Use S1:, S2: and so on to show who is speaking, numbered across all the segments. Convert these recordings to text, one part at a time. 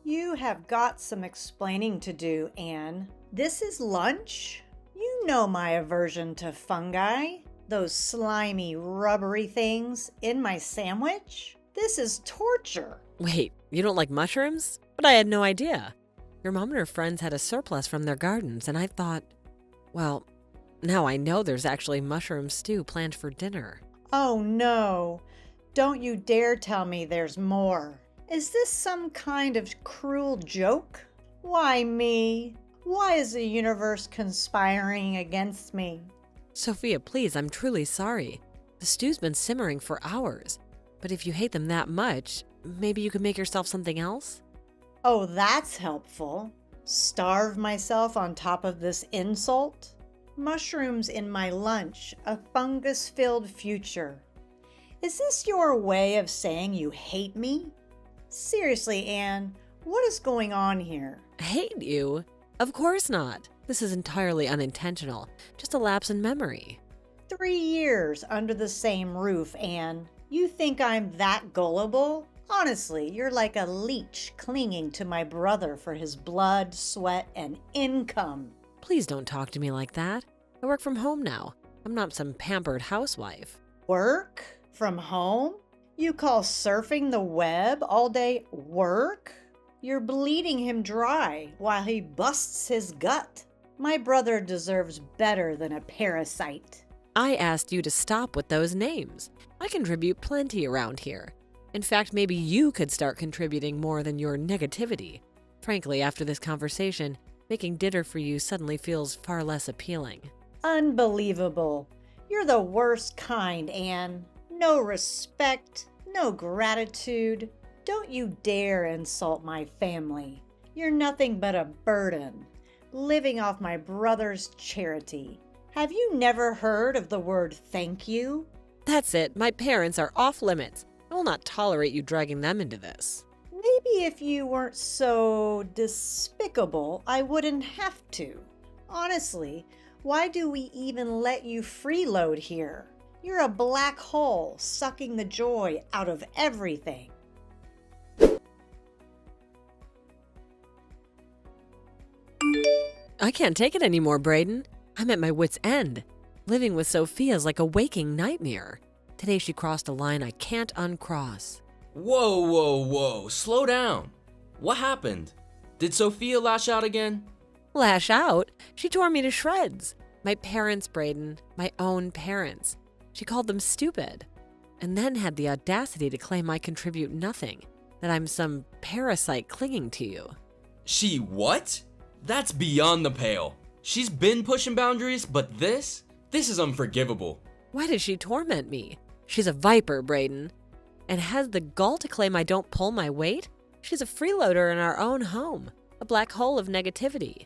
S1: You have got some explaining to do, Anne. This is lunch? You know my aversion to fungi. Those slimy, rubbery things in my sandwich? This is torture.
S2: Wait, you don't like mushrooms? But I had no idea. Your mom and her friends had a surplus from their gardens, and I thought, well, now I know there's actually mushroom stew planned for dinner.
S1: Oh no, don't you dare tell me there's more. Is this some kind of cruel joke? Why me? Why is the universe conspiring against me?
S2: Sophia, please, I'm truly sorry. The stew's been simmering for hours. But if you hate them that much, maybe you could make yourself something else?
S1: Oh, that's helpful. Starve myself on top of this insult? Mushrooms in my lunch, a fungus-filled future. Is this your way of saying you hate me? Seriously, Anne, what is going on here?
S2: Hate you? Of course not. This is entirely unintentional, just a lapse in memory.
S1: 3 years under the same roof, Anne. You think I'm that gullible? Honestly, you're like a leech clinging to my brother for his blood, sweat, and income.
S2: Please don't talk to me like that. I work from home now. I'm not some pampered housewife.
S1: Work? From home? You call surfing the web all day work? You're bleeding him dry while he busts his gut. My brother deserves better than a parasite.
S2: I asked you to stop with those names. I contribute plenty around here. In fact, maybe you could start contributing more than your negativity. Frankly, after this conversation, making dinner for you suddenly feels far less appealing.
S1: Unbelievable. You're the worst kind, Anne. No respect, no gratitude. Don't you dare insult my family. You're nothing but a burden, living off my brother's charity. Have you never heard of the word thank you?
S2: That's it. My parents are off limits. I will not tolerate you dragging them into this.
S1: Maybe if you weren't so despicable, I wouldn't have to. Honestly, why do we even let you freeload here? You're a black hole sucking the joy out of everything.
S2: I can't take it anymore, Braden. I'm at my wit's end. Living with Sophia is like a waking nightmare. Today she crossed a line I can't uncross.
S3: Whoa, slow down. What happened? Did Sophia lash out again?
S2: Lash out? She tore me to shreds. My parents, Braden, my own parents. She called them stupid. And then had the audacity to claim I contribute nothing, that I'm some parasite clinging to you.
S3: She what? That's beyond the pale. She's been pushing boundaries, but this is unforgivable.
S2: Why does she torment me? She's a viper, Braden. And has the gall to claim I don't pull my weight? She's a freeloader in our own home, a black hole of negativity.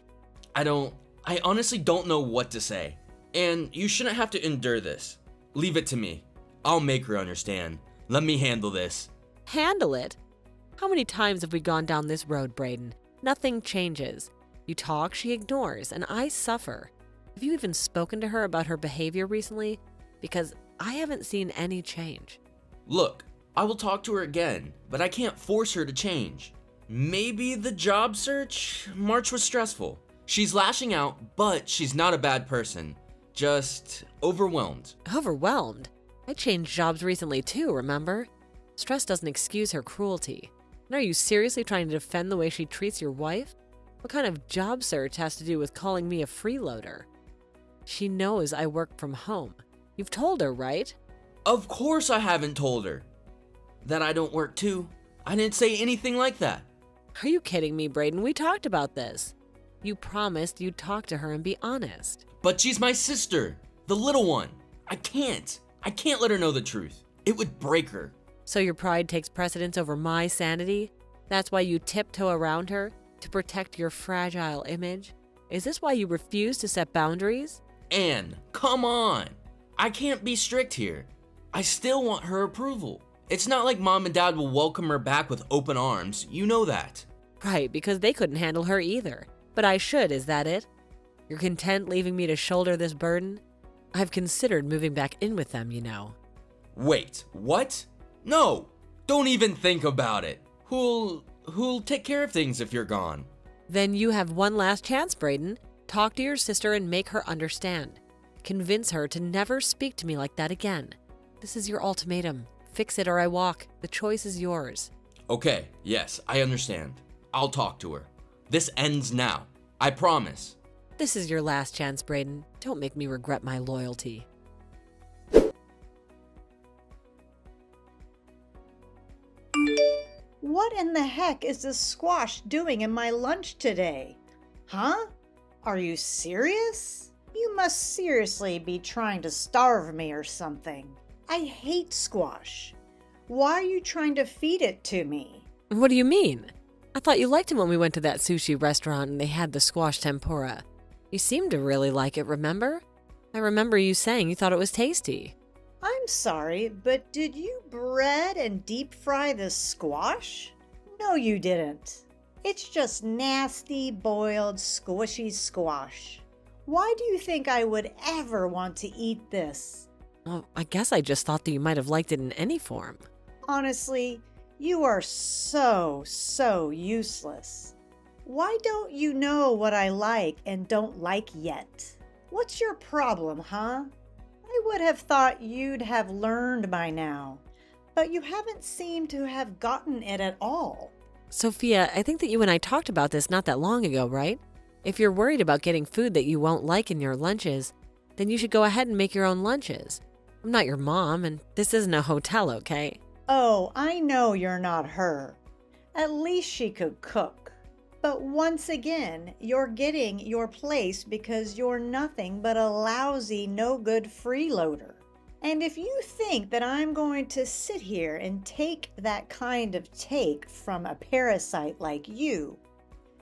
S3: I honestly don't know what to say. And you shouldn't have to endure this. Leave it to me. I'll make her understand. Let me handle this.
S2: Handle it? How many times have we gone down this road, Braden? Nothing changes. You talk, she ignores, and I suffer. Have you even spoken to her about her behavior recently? Because I haven't seen any change.
S3: Look, I will talk to her again, but I can't force her to change. Maybe the job search? March was stressful. She's lashing out, but she's not a bad person. Just overwhelmed.
S2: Overwhelmed? I changed jobs recently too, remember? Stress doesn't excuse her cruelty. And are you seriously trying to defend the way she treats your wife? What kind of job search has to do with calling me a freeloader? She knows I work from home. You've told her, right?
S3: Of course I haven't told her. That I don't work too. I didn't say anything like that.
S2: Are you kidding me, Braden? We talked about this. You promised you'd talk to her and be honest.
S3: But she's my sister, the little one. I can't let her know the truth. It would break her.
S2: So your pride takes precedence over my sanity? That's why you tiptoe around her? To protect your fragile image? Is this why you refuse to set boundaries?
S3: Anne, come on. I can't be strict here. I still want her approval. It's not like mom and dad will welcome her back with open arms. You know that.
S2: Right, because they couldn't handle her either. But I should, is that it? You're content leaving me to shoulder this burden? I've considered moving back in with them, you know.
S3: Wait, what? No, don't even think about it. who'll take care of things if you're gone.
S2: Then you have one last chance, Braden. Talk to your sister and make her understand. Convince her to never speak to me like that again. This is your ultimatum. Fix it or I walk. The choice is yours.
S3: Okay, yes, I understand. I'll talk to her. This ends now. I promise.
S2: This is your last chance, Braden. Don't make me regret my loyalty.
S1: What in the heck is this squash doing in my lunch today? Huh? Are you serious? You must seriously be trying to starve me or something. I hate squash. Why are you trying to feed it to me?
S2: What do you mean? I thought you liked it when we went to that sushi restaurant and they had the squash tempura. You seemed to really like it, remember? I remember you saying you thought it was tasty.
S1: I'm sorry, but did you bread and deep fry this squash? No, you didn't. It's just nasty, boiled, squishy squash. Why do you think I would ever want to eat this?
S2: Well, I guess I just thought that you might have liked it in any form.
S1: Honestly, you are so useless. Why don't you know what I like and don't like yet? What's your problem, huh? I would have thought you'd have learned by now, but you haven't seemed to have gotten it at all.
S2: Sophia, I think that you and I talked about this not that long ago, right? If you're worried about getting food that you won't like in your lunches, then you should go ahead and make your own lunches. I'm not your mom, and this isn't a hotel, okay?
S1: Oh, I know you're not her. At least she could cook. But once again, you're getting your place because you're nothing but a lousy, no-good freeloader. And if you think that I'm going to sit here and take that kind of take from a parasite like you,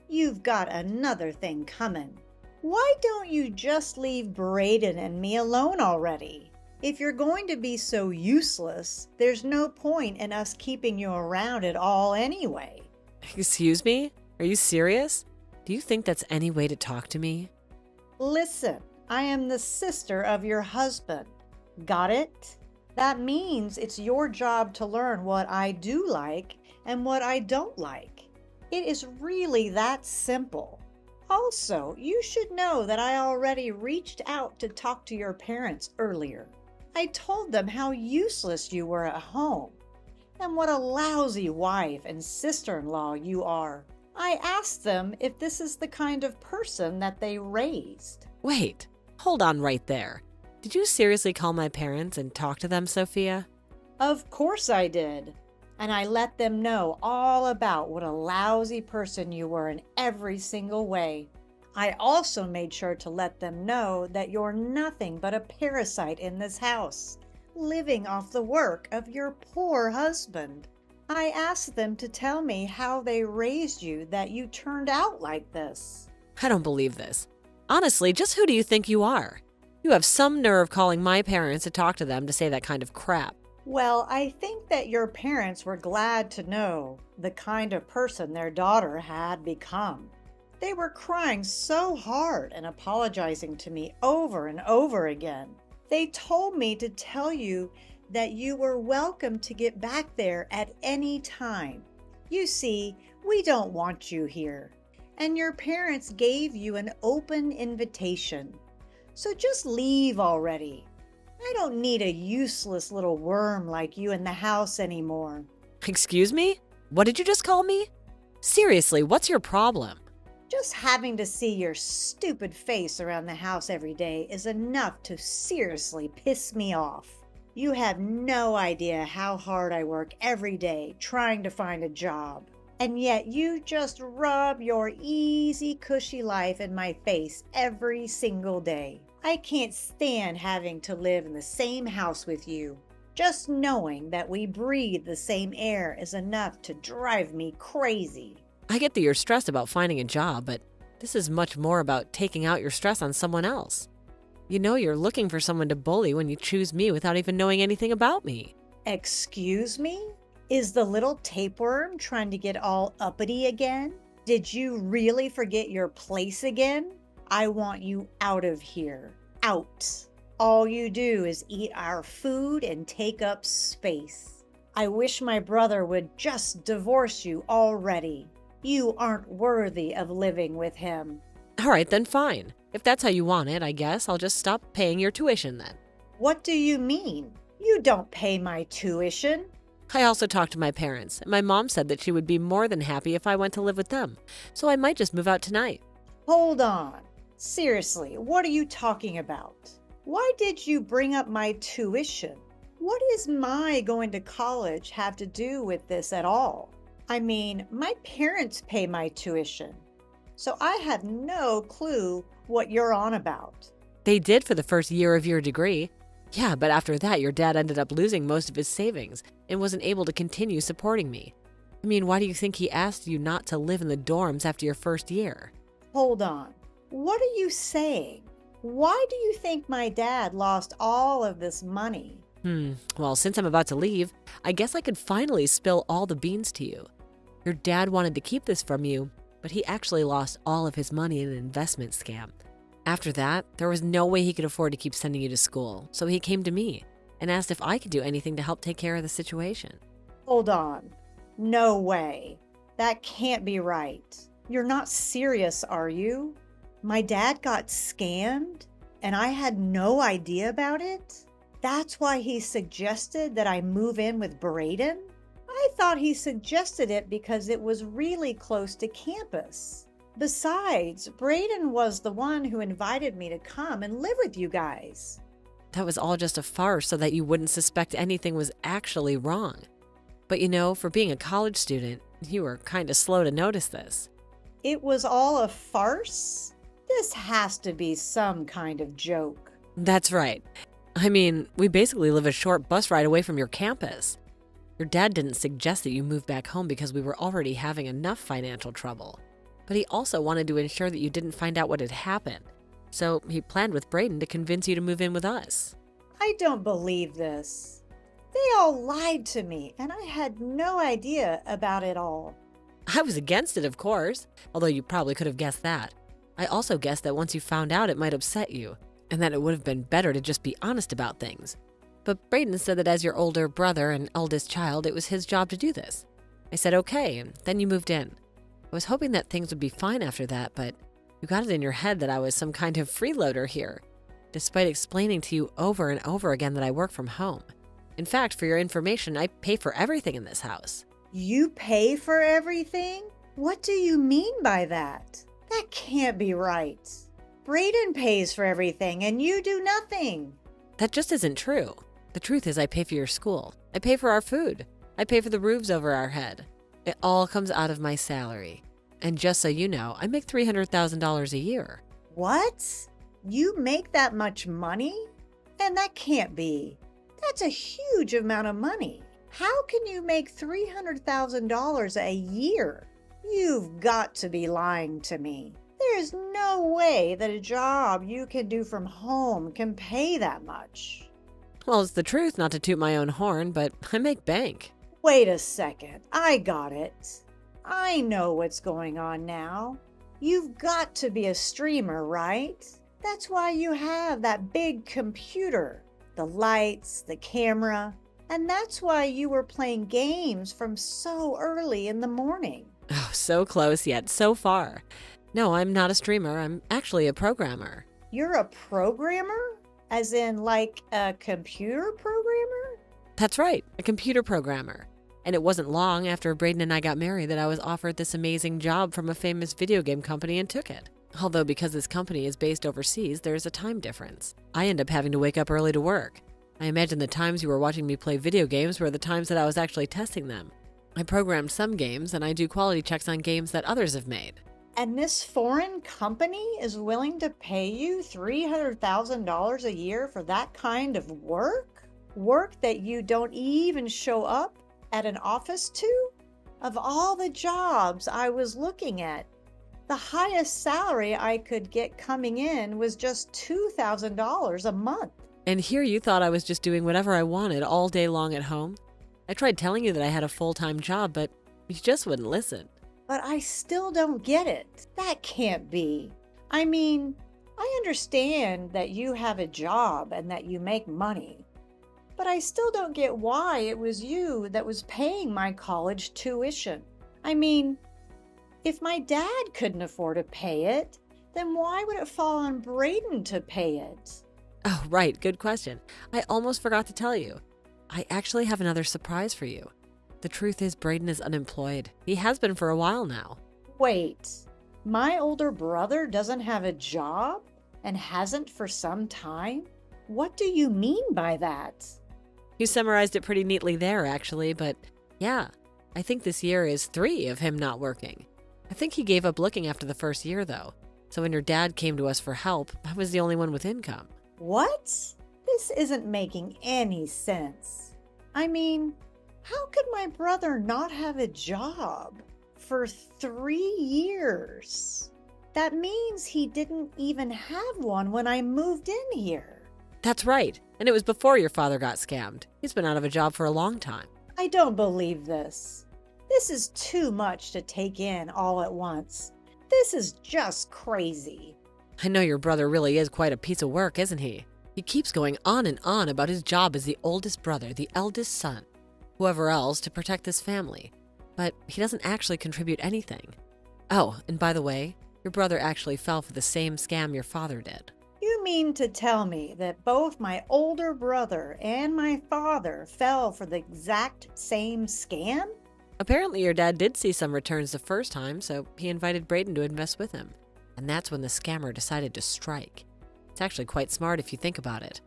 S1: you've got another thing coming. Why don't you just leave Braden and me alone already? If you're going to be so useless, there's no point in us keeping you around at all anyway.
S2: Excuse me? Are you serious? Do you think that's any way to talk to me?
S1: Listen, I am the sister of your husband. Got it? That means it's your job to learn what I do like and what I don't like. It is really that simple. Also, you should know that I already reached out to talk to your parents earlier. I told them how useless you were at home and what a lousy wife and sister-in-law you are. I asked them if this is the kind of person that they raised.
S2: Wait, hold on right there. Did you seriously call my parents and talk to them, Sophia?
S1: Of course I did. And I let them know all about what a lousy person you were in every single way. I also made sure to let them know that you're nothing but a parasite in this house, living off the work of your poor husband. I asked them to tell me how they raised you that you turned out like this.
S2: I don't believe this. Honestly, just who do you think you are? You have some nerve calling my parents to talk to them to say that kind of crap.
S1: Well, I think that your parents were glad to know the kind of person their daughter had become. They were crying so hard and apologizing to me over and over again. They told me to tell you that you were welcome to get back there at any time. You see, we don't want you here. And your parents gave you an open invitation. So just leave already. I don't need a useless little worm like you in the house anymore.
S2: Excuse me? What did you just call me? Seriously, what's your problem?
S1: Just having to see your stupid face around the house every day is enough to seriously piss me off. You have no idea how hard I work every day trying to find a job. And yet you just rub your easy, cushy life in my face every single day. I can't stand having to live in the same house with you. Just knowing that we breathe the same air is enough to drive me crazy.
S2: I get that you're stressed about finding a job, but this is much more about taking out your stress on someone else. You know you're looking for someone to bully when you choose me without even knowing anything about me.
S1: Excuse me? Is the little tapeworm trying to get all uppity again? Did you really forget your place again? I want you out of here. Out. All you do is eat our food and take up space. I wish my brother would just divorce you already. You aren't worthy of living with him.
S2: All right, then fine. If that's how you want it, I guess I'll just stop paying your tuition then.
S1: What do you mean? You don't pay my tuition.
S2: I also talked to my parents, and my mom said that she would be more than happy if I went to live with them, so I might just move out tonight.
S1: Hold on. Seriously, what are you talking about? Why did you bring up my tuition? What does my going to college have to do with this at all? I mean, my parents pay my tuition, so I have no clue what you're on about.
S2: They did for the first year of your degree. Yeah, but after that, your dad ended up losing most of his savings and wasn't able to continue supporting me. I mean, why do you think he asked you not to live in the dorms after your first year?
S1: Hold on. What are you saying? Why do you think my dad lost all of this money?
S2: Well, since I'm about to leave, I guess I could finally spill all the beans to you. Your dad wanted to keep this from you, but he actually lost all of his money in an investment scam. After that, there was no way he could afford to keep sending you to school, so he came to me and asked if I could do anything to help take care of the situation.
S1: Hold on. No way. That can't be right. You're not serious, are you? My dad got scammed and I had no idea about it? That's why he suggested that I move in with Braden? I thought he suggested it because it was really close to campus. Besides, Braden was the one who invited me to come and live with you guys.
S2: That was all just a farce so that you wouldn't suspect anything was actually wrong. But you know, for being a college student, you were kind of slow to notice this.
S1: It was all a farce? This has to be some kind of joke.
S2: That's right. I mean, we basically live a short bus ride away from your campus. Your dad didn't suggest that you move back home because we were already having enough financial trouble. But he also wanted to ensure that you didn't find out what had happened. So he planned with Braden to convince you to move in with us.
S1: I don't believe this. They all lied to me, and I had no idea about it all.
S2: I was against it, of course, although you probably could have guessed that. I also guessed that once you found out, it might upset you, and that it would have been better to just be honest about things. But Braden said that as your older brother and eldest child, it was his job to do this. I said okay, and then you moved in. I was hoping that things would be fine after that, but you got it in your head that I was some kind of freeloader here, despite explaining to you over and over again that I work from home. In fact, for your information, I pay for everything in this house.
S1: You pay for everything? What do you mean by that? That can't be right. Braden pays for everything and you do nothing.
S2: That just isn't true. The truth is I pay for your school. I pay for our food. I pay for the roofs over our head. It all comes out of my salary. And just so you know, I make $300,000 a year.
S1: What? You make that much money? And that can't be. That's a huge amount of money. How can you make $300,000 a year? You've got to be lying to me. There's no way that a job you can do from home can pay that much.
S2: Well, it's the truth, not to toot my own horn, but I make bank.
S1: Wait a second. I got it. I know what's going on now. You've got to be a streamer, right? That's why you have that big computer, the lights, the camera, and that's why you were playing games from so early in the morning.
S2: Oh, so close yet so far. No, I'm not a streamer. I'm actually a programmer.
S1: You're a programmer? As in like a computer programmer?
S2: That's right, a computer programmer. And it wasn't long after Braden and I got married that I was offered this amazing job from a famous video game company and took it. Although because this company is based overseas, there's a time difference. I end up having to wake up early to work. I imagine the times you were watching me play video games were the times that I was actually testing them. I programmed some games and I do quality checks on games that others have made.
S1: And this foreign company is willing to pay you $300,000 a year for that kind of work? Work that you don't even show up at an office to? Of all the jobs I was looking at, the highest salary I could get coming in was just $2,000 a month.
S2: And here you thought I was just doing whatever I wanted all day long at home? I tried telling you that I had a full-time job, but you just wouldn't listen.
S1: But I still don't get it. That can't be. I mean, I understand that you have a job and that you make money. But I still don't get why it was you that was paying my college tuition. I mean, if my dad couldn't afford to pay it, then why would it fall on Braden to pay it?
S2: Oh, right, good question. I almost forgot to tell you. I actually have another surprise for you. The truth is Braden is unemployed. He has been for a while now.
S1: Wait, my older brother doesn't have a job and hasn't for some time? What do you mean by that?
S2: You summarized it pretty neatly there, actually, but yeah, I think this year is 3 of him not working. I think he gave up looking after the first year, though. So when your dad came to us for help, I was the only one with income.
S1: What? This isn't making any sense. I mean, how could my brother not have a job for 3 years? That means he didn't even have one when I moved in here.
S2: That's right, and it was before your father got scammed. He's been out of a job for a long time.
S1: I don't believe this. This is too much to take in all at once. This is just crazy.
S2: I know your brother really is quite a piece of work, isn't he? He keeps going on and on about his job as the oldest brother, the eldest son, whoever else to protect this family. But he doesn't actually contribute anything. Oh, and by the way, your brother actually fell for the same scam your father did.
S1: You mean to tell me that both my older brother and my father fell for the exact same scam?
S2: Apparently your dad did see some returns the first time, so he invited Braden to invest with him. And that's when the scammer decided to strike. It's actually quite smart if you think about it.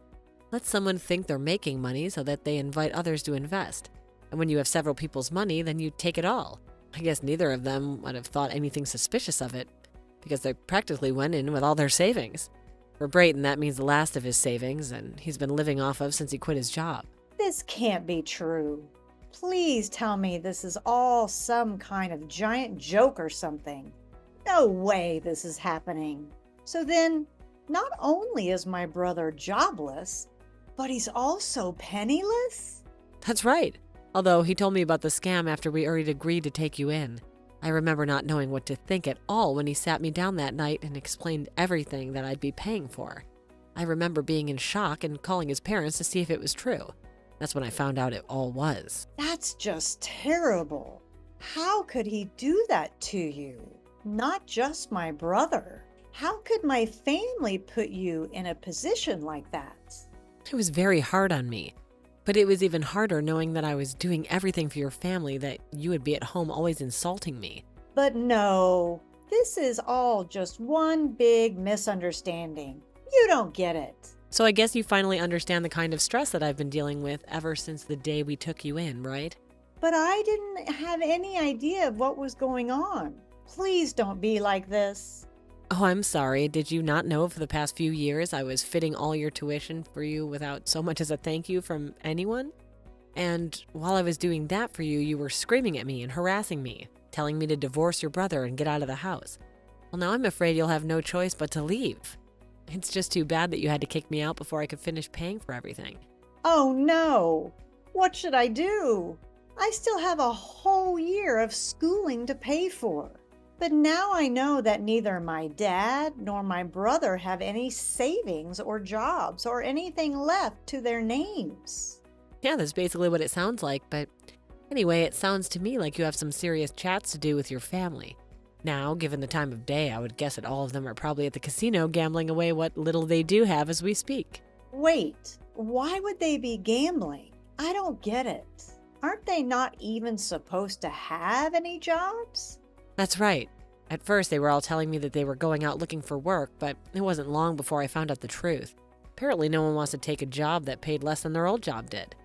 S2: Let someone think they're making money so that they invite others to invest. And when you have several people's money, then you take it all. I guess neither of them would have thought anything suspicious of it, because they practically went in with all their savings. For Braden, that means the last of his savings, and he's been living off of since he quit his job.
S1: This can't be true. Please tell me this is all some kind of giant joke or something. No way this is happening. So then, not only is my brother jobless, but he's also penniless?
S2: That's right. Although he told me about the scam after we already agreed to take you in. I remember not knowing what to think at all when he sat me down that night and explained everything that I'd be paying for. I remember being in shock and calling his parents to see if it was true. That's when I found out it all was.
S1: That's just terrible. How could he do that to you? Not just my brother. How could my family put you in a position like that?
S2: It was very hard on me. But it was even harder knowing that I was doing everything for your family, that you would be at home always insulting me.
S1: But no, this is all just one big misunderstanding. You don't get it.
S2: So I guess you finally understand the kind of stress that I've been dealing with ever since the day we took you in, right?
S1: But I didn't have any idea of what was going on. Please don't be like this.
S2: Oh, I'm sorry. Did you not know for the past few years I was fitting all your tuition for you without so much as a thank you from anyone? And while I was doing that for you, you were screaming at me and harassing me, telling me to divorce your brother and get out of the house. Well, now I'm afraid you'll have no choice but to leave. It's just too bad that you had to kick me out before I could finish paying for everything.
S1: Oh no! What should I do? I still have a whole year of schooling to pay for. But now I know that neither my dad nor my brother have any savings or jobs or anything left to their names.
S2: Yeah, that's basically what it sounds like, but anyway, it sounds to me like you have some serious chats to do with your family. Now, given the time of day, I would guess that all of them are probably at the casino gambling away what little they do have as we speak.
S1: Wait, why would they be gambling? I don't get it. Aren't they not even supposed to have any jobs?
S2: That's right. At first, they were all telling me that they were going out looking for work, but it wasn't long before I found out the truth. Apparently, no one wants to take a job that paid less than their old job did.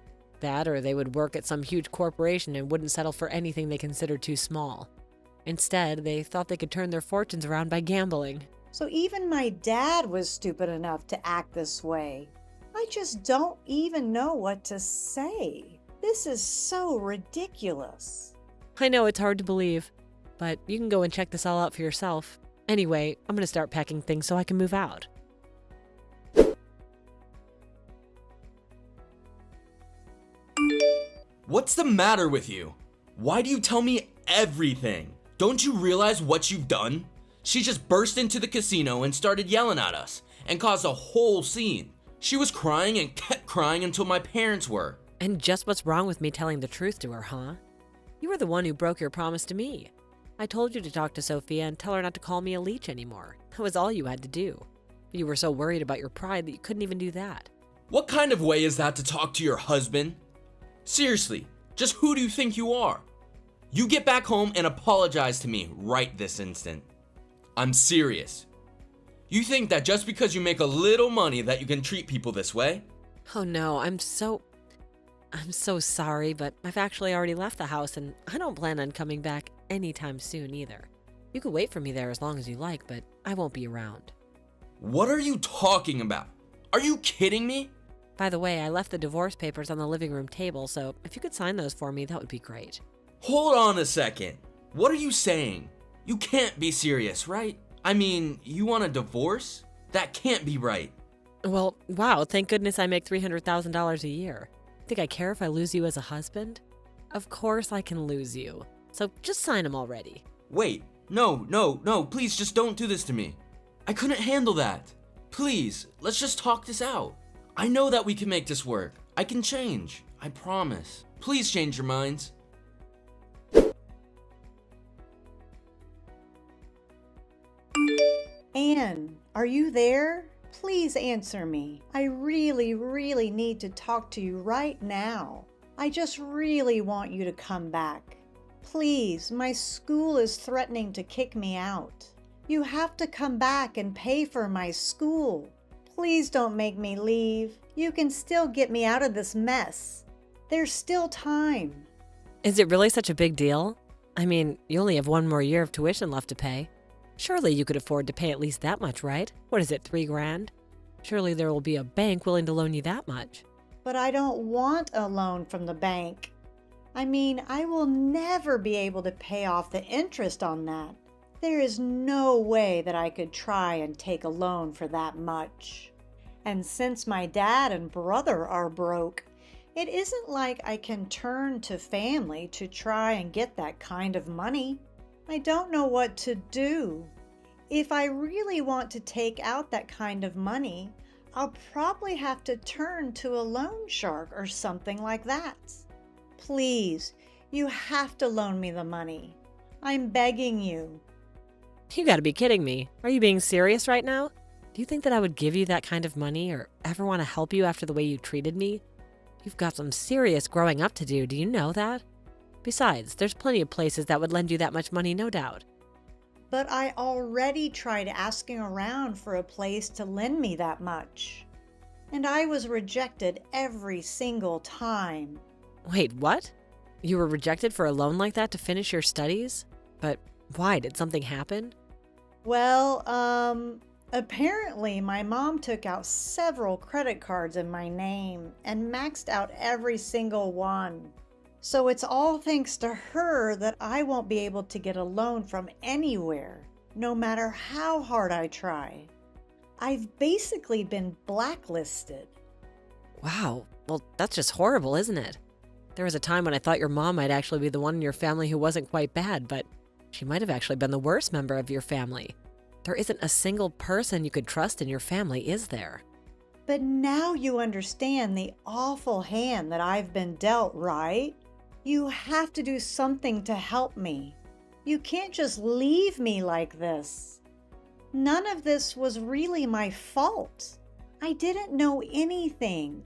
S2: That, or they would work at some huge corporation and wouldn't settle for anything they considered too small. Instead, they thought they could turn their fortunes around by gambling.
S1: So even my dad was stupid enough to act this way. I just don't even know what to say. This is so ridiculous.
S2: I know it's hard to believe, but you can go and check this all out for yourself. Anyway, I'm going to start packing things so I can move out.
S3: What's the matter with you? Why do you tell me everything? Don't you realize what you've done? She just burst into the casino and started yelling at us and caused a whole scene. She was crying and kept crying until my parents were.
S2: And just what's wrong with me telling the truth to her, huh? You were the one who broke your promise to me. I told you to talk to Sophia and tell her not to call me a leech anymore. That was all you had to do. But you were so worried about your pride that you couldn't even do that.
S3: What kind of way is that to talk to your husband? Seriously, just who do you think you are? You get back home and apologize to me right this instant. I'm serious. You think that just because you make a little money that you can treat people this way?
S2: Oh no, I'm so sorry, but I've actually already left the house and I don't plan on coming back anytime soon either. You can wait for me there as long as you like, but I won't be around.
S3: What are you talking about? Are you kidding me?
S2: By the way, I left the divorce papers on the living room table, so if you could sign those for me, that would be great.
S3: Hold on a second. What are you saying? You can't be serious, right? I mean, you want a divorce? That can't be right.
S2: Well, wow, thank goodness I make $300,000 a year. Think I care if I lose you as a husband? Of course I can lose you. So just sign them already.
S3: Wait, no, please just don't do this to me. I couldn't handle that. Please, let's just talk this out. I know that we can make this work. I can change. I promise. Please change your minds.
S1: Anne, are you there? Please answer me. I really need to talk to you right now. I just really want you to come back. Please, my school is threatening to kick me out. You have to come back and pay for my school. Please don't make me leave. You can still get me out of this mess. There's still time.
S2: Is it really such a big deal? I mean, you only have one more year of tuition left to pay. Surely you could afford to pay at least that much, right? What is it, $3,000? Surely there will be a bank willing to loan you that much.
S1: But I don't want a loan from the bank. I mean, I will never be able to pay off the interest on that. There is no way that I could try and take a loan for that much. And since my dad and brother are broke, it isn't like I can turn to family to try and get that kind of money. I don't know what to do. If I really want to take out that kind of money, I'll probably have to turn to a loan shark or something like that. Please, you have to loan me the money. I'm begging you.
S2: You gotta be kidding me. Are you being serious right now? Do you think that I would give you that kind of money or ever want to help you after the way you treated me? You've got some serious growing up to do you know that? Besides, there's plenty of places that would lend you that much money, no doubt.
S1: But I already tried asking around for a place to lend me that much. And I was rejected every single time.
S2: Wait, what? You were rejected for a loan like that to finish your studies? But why? Did something happen?
S1: Well, apparently my mom took out several credit cards in my name and maxed out every single one. So it's all thanks to her that I won't be able to get a loan from anywhere, no matter how hard I try. I've basically been blacklisted.
S2: Wow, well, that's just horrible, isn't it? There was a time when I thought your mom might actually be the one in your family who wasn't quite bad, but she might have actually been the worst member of your family. There isn't a single person you could trust in your family, is there?
S1: But now you understand the awful hand that I've been dealt, right? You have to do something to help me. You can't just leave me like this. None of this was really my fault. I didn't know anything.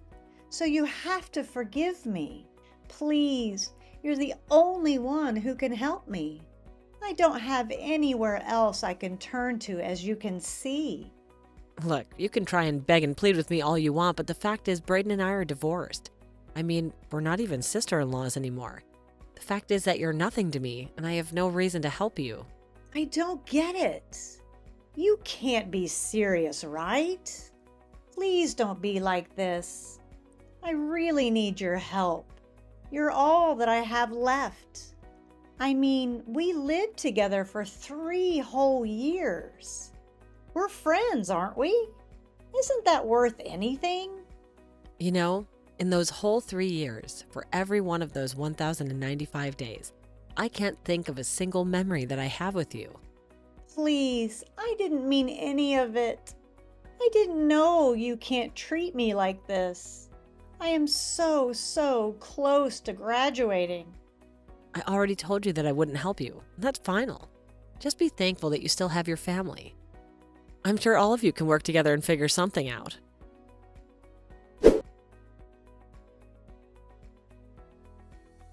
S1: So you have to forgive me. Please, you're the only one who can help me. I don't have anywhere else I can turn to, as you can see.
S2: Look, you can try and beg and plead with me all you want, but the fact is Braden and I are divorced. I mean, we're not even sister-in-laws anymore. The fact is that you're nothing to me, and I have no reason to help you.
S1: I don't get it. You can't be serious, right? Please don't be like this. I really need your help. You're all that I have left. I mean, we lived together for 3 whole years. We're friends, aren't we? Isn't that worth anything?
S2: You know, in those whole 3 years, for every one of those 1,095 days, I can't think of a single memory that I have with you.
S1: Please, I didn't mean any of it. I didn't know you can't treat me like this. I am so close to graduating.
S2: I already told you that I wouldn't help you. That's final. Just be thankful that you still have your family. I'm sure all of you can work together and figure something out.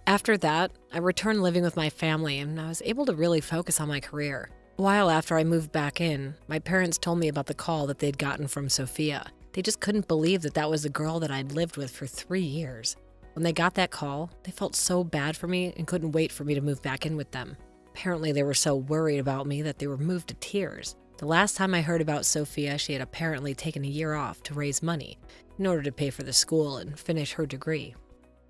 S2: After that, I returned living with my family and I was able to really focus on my career. A while after I moved back in, my parents told me about the call that they'd gotten from Sophia. They just couldn't believe that that was the girl that I'd lived with for 3 years. When they got that call, they felt so bad for me and couldn't wait for me to move back in with them. Apparently, they were so worried about me that they were moved to tears. The last time I heard about Sophia, she had apparently taken a year off to raise money in order to pay for the school and finish her degree.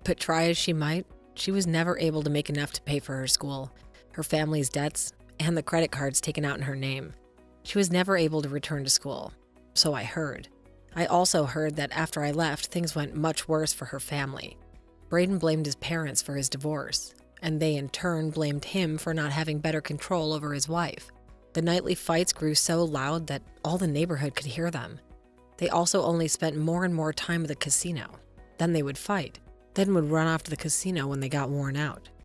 S2: But try as she might, she was never able to make enough to pay for her school, her family's debts, and the credit cards taken out in her name. She was never able to return to school, so I heard. I also heard that after I left, things went much worse for her family. Braden blamed his parents for his divorce, and they in turn blamed him for not having better control over his wife. The nightly fights grew so loud that all the neighborhood could hear them. They also only spent more and more time at the casino. Then they would fight, then would run off to the casino when they got worn out.